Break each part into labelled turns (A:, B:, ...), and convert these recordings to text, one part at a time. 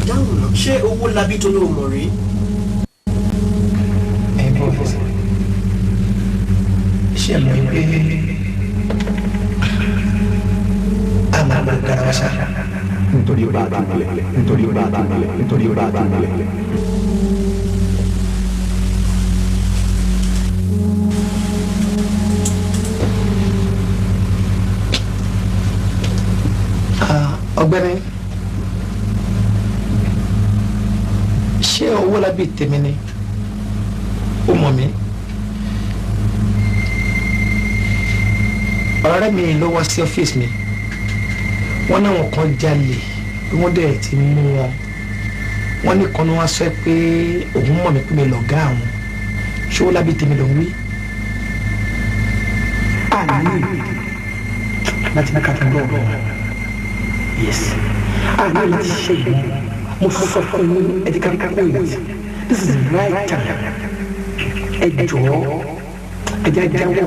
A: dáhùn náà ṣé owó labí tó lóò mọ̀ rí.
B: ẹ bọ́ ṣe mọ̀ pé a máa gba garawa ṣá nítorí bá a ti mọ̀lẹ̀ nítorí bá a ti mọ̀lẹ̀ nítorí bá a ti mọ̀lẹ̀. ọ̀gbẹ́ni ṣé owó lábí tèmi ni ó mọ̀ mí ọ̀rẹ́ mi ló wá sí ọ́fíìsì mi wọ́n náà wọ́n kan jalè bí wọ́n dẹ̀ ti mú wọn wọ́n ní kan ní wọ́n sọ pé òun mọ̀ mí pé mi lọ̀gá àwọn ṣé owó lábí tèmi ló ń wí. láti ní kàtà gbọ́ yes àná láti ṣe ìmọ̀ mo sọ fún yín ẹ̀díkà kó yìí this is the right time ẹ jọ̀ọ́ ẹ̀dí ajáwọ̀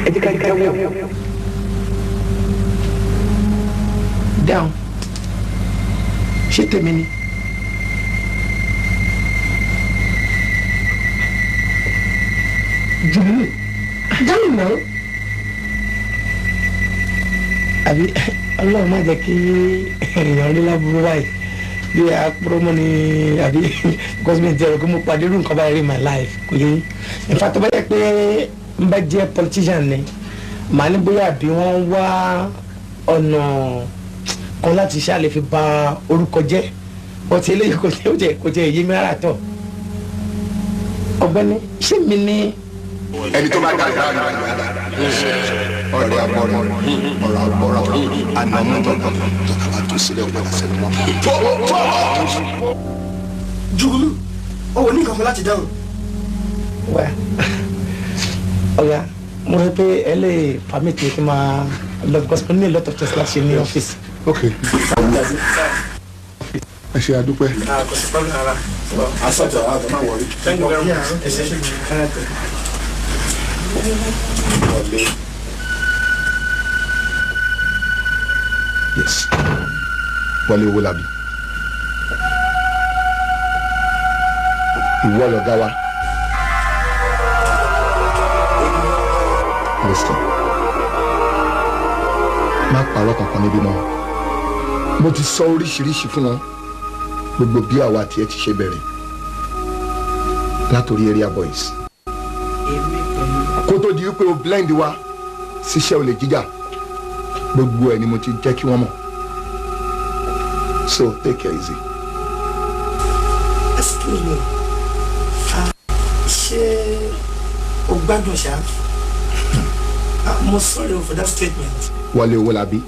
B: ẹ̀díkà jáwọ̀ down ṣé tèmi ni. jùlọ dáhùn náà àbí ọlọ́run má jẹ́ kí èèyàn rí láburú báyìí bí apúrọ́mọ́ ni àbí gọ́sìmẹ̀ntì ẹ̀rọ kí mo pàdé irú nǹkan báyìí rí my life kò yẹ in fact tó bá yẹ pé n bá jẹ́ politician ni màá ní bóyá àbí wọ́n wá ọ̀nà kan láti ṣáà lè fi ba orúkọ jẹ́ ọtí eléyìí kò jẹ́ èyí mi rárá tọ̀ ọ̀gbẹ́ni ṣé mi ní.
C: ẹni tó bá dáadáa ọ̀rẹ́ àbọ̀rọ̀ ọ̀rọ̀ àbọ̀rọ̀ ànàmọ́ tọ̀tọ̀ tọ̀tọ̀ tó sílẹ̀ ọ̀gbọ́n àṣẹlẹ̀ wọn.
A: Jùgùlù o ò ní nǹkan fún láti dáhùn.
B: wá ọ̀gá mo rẹ pé ẹ lè permit kí n máa lọ because mo ní a lot of things láti ṣe ní ọ́fíìsì.
C: ok ẹ ṣe àdúpẹ́.
A: kò sí pọ́nlá ara.
C: asọ́tọ̀ àgbà máa wọlé.
A: thank you very much.
C: wọlé. yes wọlé owó làbí ìwọ lọ̀gá wa. listen má parọ́ kankan níbí mọ́ mo ti sọ oríṣiríṣi fún wọn gbogbo bí àwa àti ẹ ti ṣe bẹ̀rẹ̀ látòrí area boys kó tó di wípé o blend wa ṣiṣẹ́ olè jíjà gbogbo ẹ̀ ni mo ti jẹ́ kí wọ́n mọ̀ so take care easy.
A: excuse me ṣé o gbádùn ṣá mo sorry for that statement.
C: Wọlé Owólabí